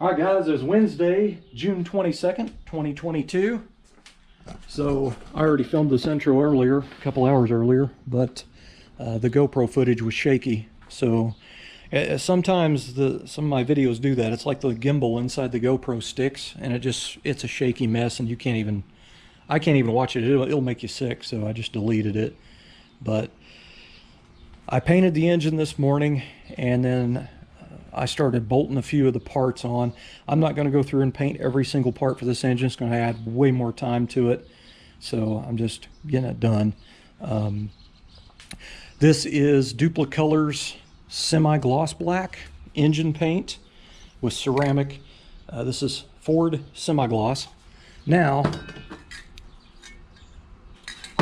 All right, guys, it's Wednesday, June 22nd, 2022. So I already filmed this intro earlier, a couple hours earlier, but the GoPro footage was shaky. So sometimes some of my videos do that. It's like the gimbal inside the GoPro sticks, and it's a shaky mess, and I can't even watch it. It'll make you sick, so I just deleted it. But I painted the engine this morning, and then I started bolting a few of the parts on. I'm not going to go through and paint every single part for this engine. It's going to add way more time to it. So I'm just getting it done. This is Duplicolor's semi-gloss black engine paint with ceramic. This is Ford semi-gloss. Now,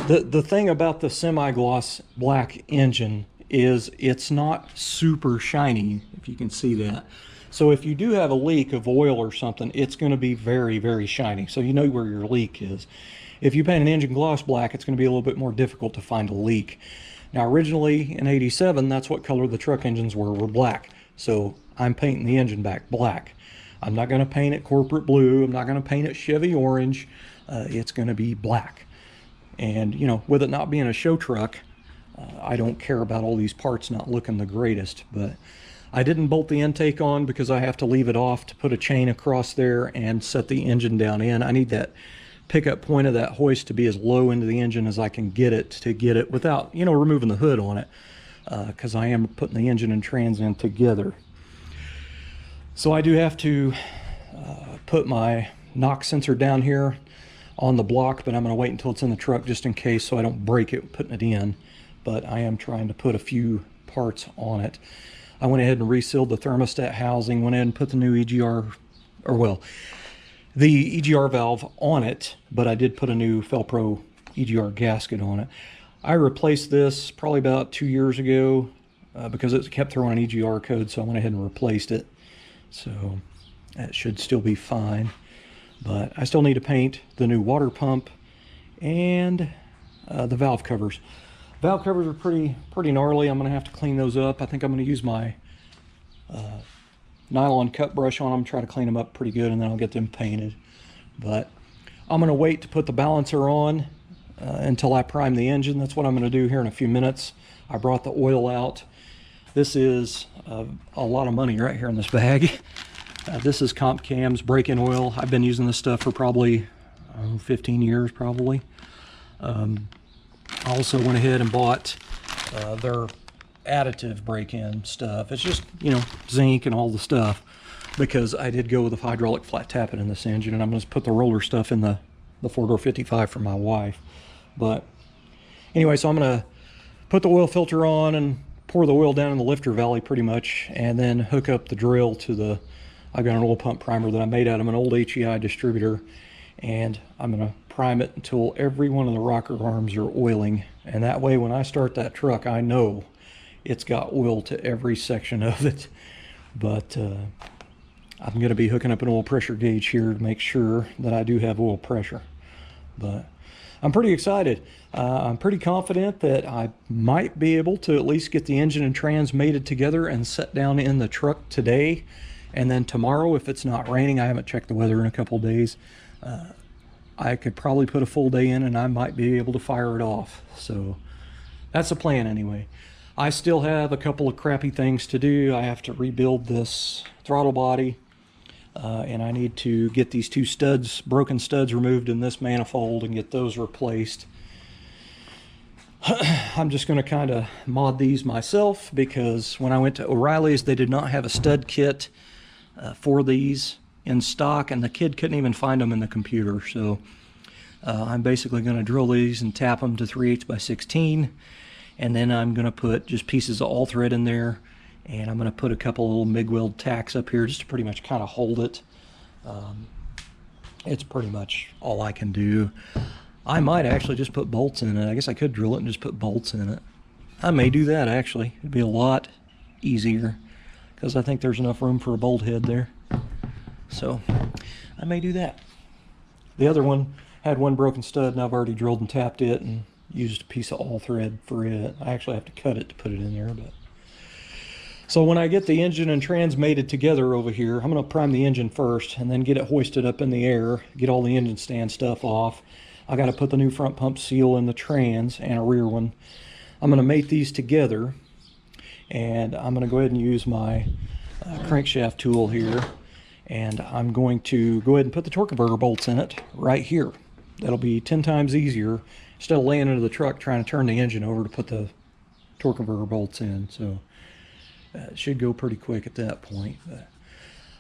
the thing about the semi-gloss black engine is it's not super shiny, if you can see that. So if you do have a leak of oil or something, it's going to be very, very shiny. So you know where your leak is. If you paint an engine gloss black, it's going to be a little bit more difficult to find a leak. Now originally in '87, that's what color the truck engines were black. So I'm painting the engine back black. I'm not going to paint it corporate blue. I'm not going to paint it Chevy orange. It's going to be black. And you know, with it not being a show truck, I don't care about all these parts not looking the greatest, but I didn't bolt the intake on because I have to leave it off to put a chain across there and set the engine down in. I need that pickup point of that hoist to be as low into the engine as I can get it to get it without, you know, removing the hood on it, because I am putting the engine and trans in together. So I do have to put my knock sensor down here on the block, but I'm going to wait until it's in the truck just in case so I don't break it putting it in. But I am trying to put a few parts on it. I went ahead and resealed the thermostat housing, went ahead and put the new EGR, or well, the EGR valve on it, but I did put a new Felpro EGR gasket on it. I replaced this probably about 2 years ago because it kept throwing an EGR code, so I went ahead and replaced it. So that should still be fine. But I still need to paint the new water pump and the valve covers. Valve covers are pretty gnarly. I'm going to have to clean those up. I think I'm going to use my nylon cut brush on them, try to clean them up pretty good, and then I'll get them painted. But I'm going to wait to put the balancer on until I prime the engine. That's what I'm going to do here in a few minutes. I brought the oil out. This is a lot of money right here in this bag. This is Comp Cam's break-in oil. I've been using this stuff for probably 15 years probably. I also went ahead and bought their additive break-in stuff. It's just, you know, zinc and all the stuff, because I did go with a hydraulic flat tappet in this engine, and I'm going to put the roller stuff in the 4-door 55 for my wife. But anyway, so I'm going to put the oil filter on and pour the oil down in the lifter valley pretty much, and then hook up the drill to the, I've got an oil pump primer that I made out of an old HEI distributor, and I'm going to prime it until every one of the rocker arms are oiling. And that way when I start that truck, I know it's got oil to every section of it. But I'm going to be hooking up an oil pressure gauge here to make sure that I do have oil pressure. But I'm pretty excited. I'm pretty confident that I might be able to at least get the engine and trans mated together and set down in the truck today. And then tomorrow, if it's not raining, I haven't checked the weather in a couple of days, I could probably put a full day in and I might be able to fire it off. So that's the plan anyway. I still have a couple of crappy things to do. I have to rebuild this throttle body, and I need to get these two studs, broken studs, removed in this manifold and get those replaced. I'm just going to kind of mod these myself, because when I went to O'Reilly's, they did not have a stud kit for these in stock, and the kid couldn't even find them in the computer. So I'm basically going to drill these and tap them to 3/8 by 16, and then I'm going to put just pieces of all thread in there, and I'm going to put a couple little MIG weld tacks up here just to pretty much kind of hold it. It's pretty much all I can do. I might actually just put bolts in it. I guess I could drill it and just put bolts in it. I may do that actually. It'd be a lot easier, because I think there's enough room for a bolt head there. So I may do that. The other one had one broken stud, and I've already drilled and tapped it and used a piece of all thread for it. I actually have to cut it to put it in there, but So when I get the engine and trans mated together over here, I'm going to prime the engine first and then get it hoisted up in the air, get all the engine stand stuff off. I got to put the new front pump seal in the trans and a rear one. I'm going to mate these together, and I'm going to go ahead and use my crankshaft tool here, and I'm going to go ahead and put the torque converter bolts in it right here. That'll be 10 times easier instead of laying into the truck trying to turn the engine over to put the torque converter bolts in. So it should go pretty quick at that point. But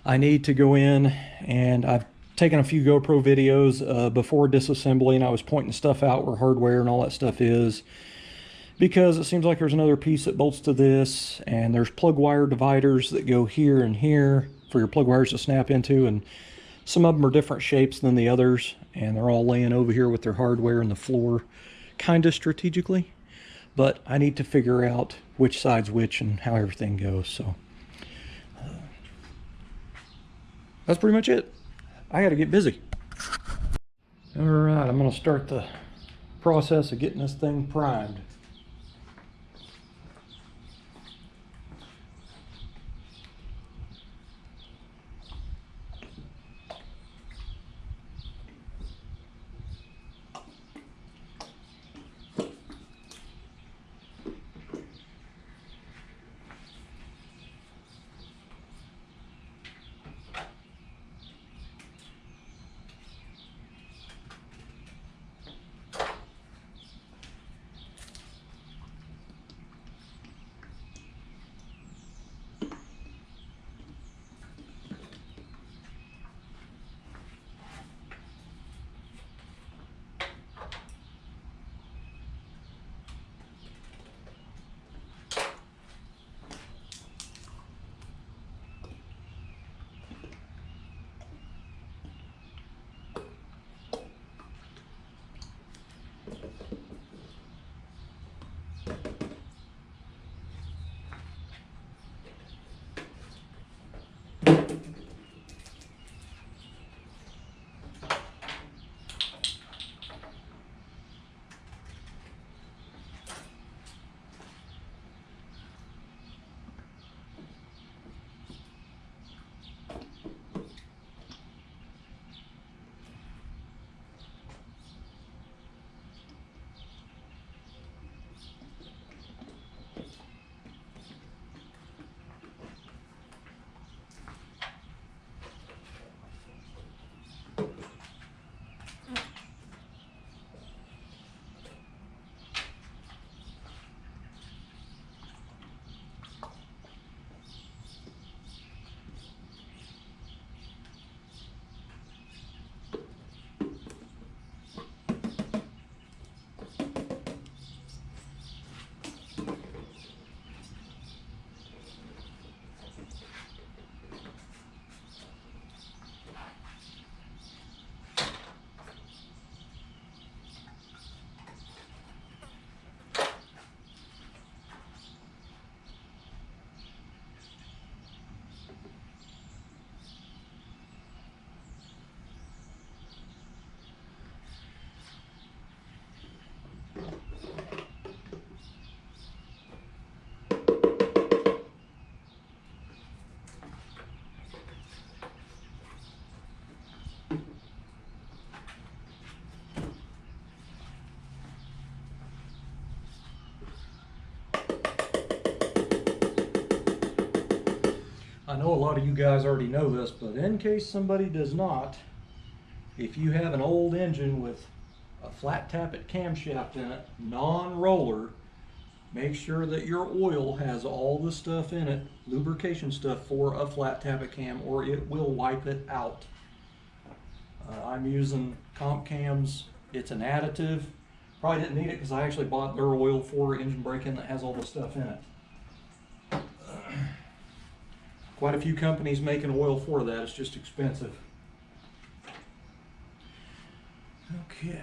I need to go in, and I've taken a few GoPro videos before disassembly, and I was pointing stuff out where hardware and all that stuff is, because it seems like there's another piece that bolts to this, and there's plug wire dividers that go here and here for your plug wires to snap into, and some of them are different shapes than the others, and they're all laying over here with their hardware in the floor kind of strategically. But I need to figure out which side's which and how everything goes. So that's pretty much it. I got to get busy. All right, I'm going to start the process of getting this thing primed. I know a lot of you guys already know this, but in case somebody does not, if you have an old engine with a flat tappet camshaft in it, non-roller, make sure that your oil has all the stuff in it, lubrication stuff for a flat tappet cam, or it will wipe it out. I'm using Comp Cams. It's an additive. Probably didn't need it because I actually bought their oil for engine braking that has all the stuff in it. Quite a few companies making oil for that. It's just expensive. Okay.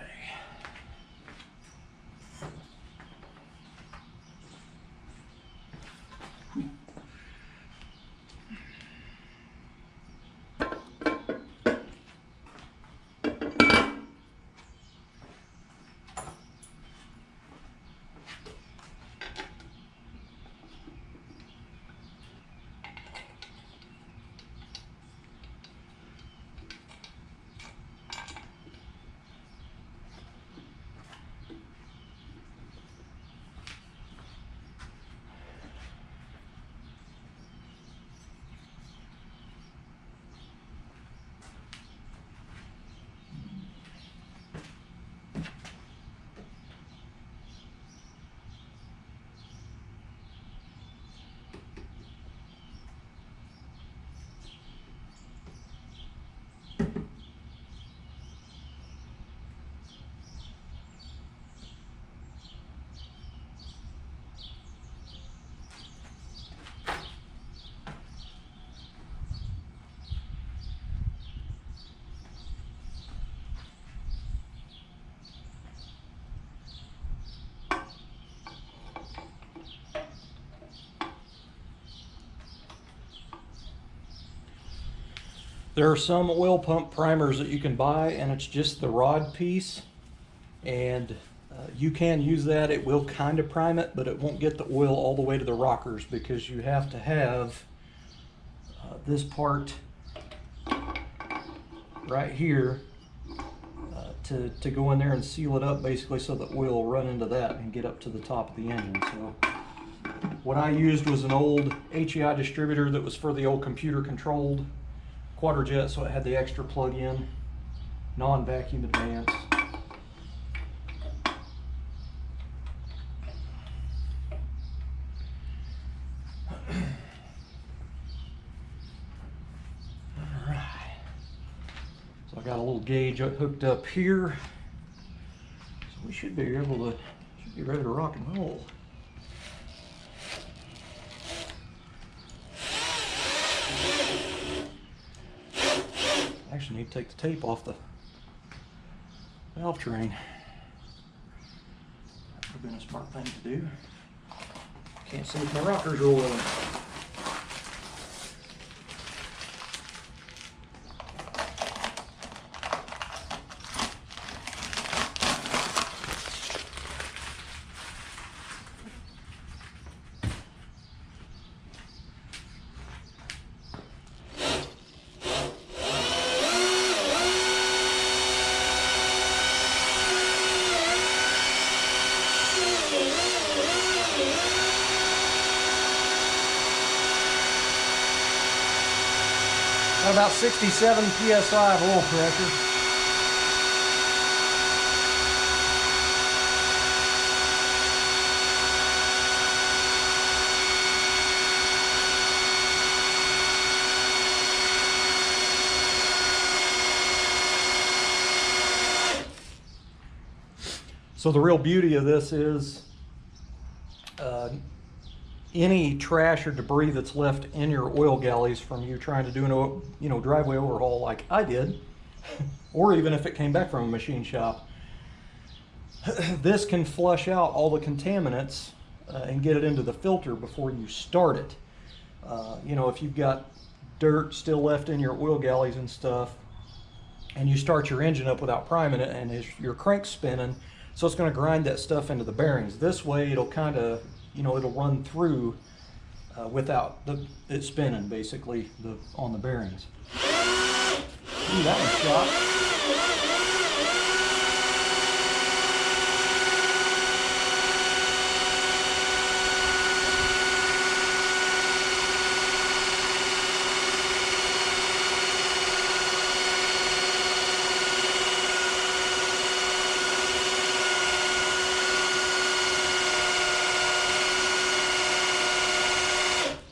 There are some oil pump primers that you can buy, and it's just the rod piece, and you can use that. It will kind of prime it, but it won't get the oil all the way to the rockers, because you have to have this part right here to go in there and seal it up, basically, so that oil will run into that and get up to the top of the engine. So what I used was an old HEI distributor that was for the old computer controlled Quadrajet, so it had the extra plug-in, non-vacuum advance. I got a little gauge hooked up here, so we should be able to, should be ready to rock and roll. I actually need to take the tape off the valve train. That would have been a smart thing to do. Can't see if my rockers are oiling. About 67 psi of oil pressure. So the real beauty of this is any trash or debris that's left in your oil galleys from you trying to do an driveway overhaul like I did, or even if it came back from a machine shop, this can flush out all the contaminants and get it into the filter before you start it. If you've got dirt still left in your oil galleys and stuff, and you start your engine up without priming it, and your crank's spinning, so it's going to grind that stuff into the bearings. This way it'll kind of, it'll run through without it spinning, basically, on the bearings. Ooh, that one's shot.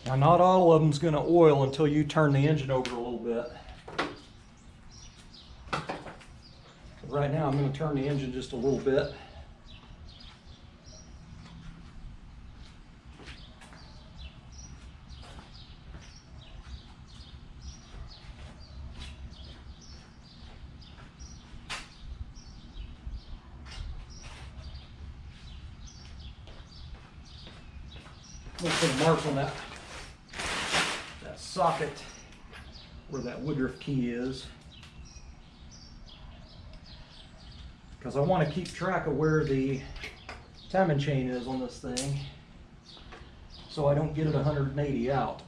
Now, not all of them's going to oil until you turn the engine over a little bit. So right now, I'm going to turn the engine just a little bit. Let's put a mark on that socket where that Woodruff key is, because I want to keep track of where the timing chain is on this thing so I don't get it 180 out.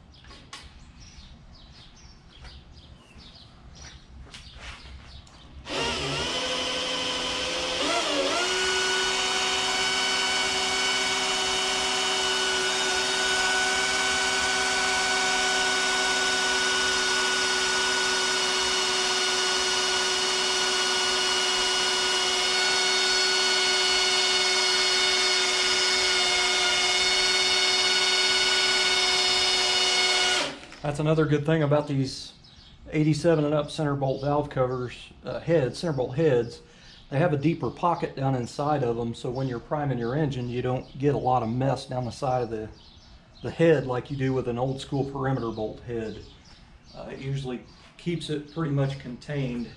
That's another good thing about these 87 and up center bolt valve covers, center bolt heads. They have a deeper pocket down inside of them, so when you're priming your engine, you don't get a lot of mess down the side of the head like you do with an old school perimeter bolt head. It usually keeps it pretty much contained.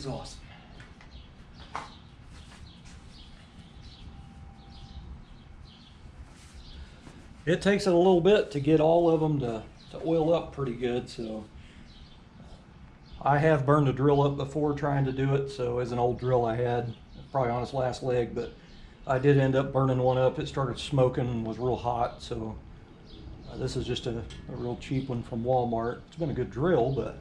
is awesome. It takes it a little bit to get all of them to oil up pretty good, so I have burned a drill up before trying to do it. So as an old drill I had, probably on its last leg, but I did end up burning one up. It started smoking and was real hot, so this is just a real cheap one from Walmart. It's been a good drill, but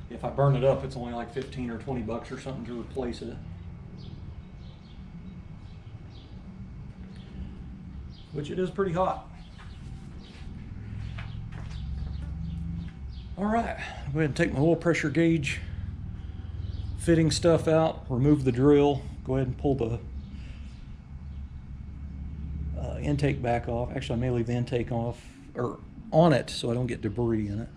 if I burn it up, it's only like 15 or 20 bucks or something to replace it. Which it is pretty hot. All right, go ahead and take my oil pressure gauge fitting stuff out, remove the drill, go ahead and pull the intake back off. Actually, I may leave the intake off or on it so I don't get debris in it.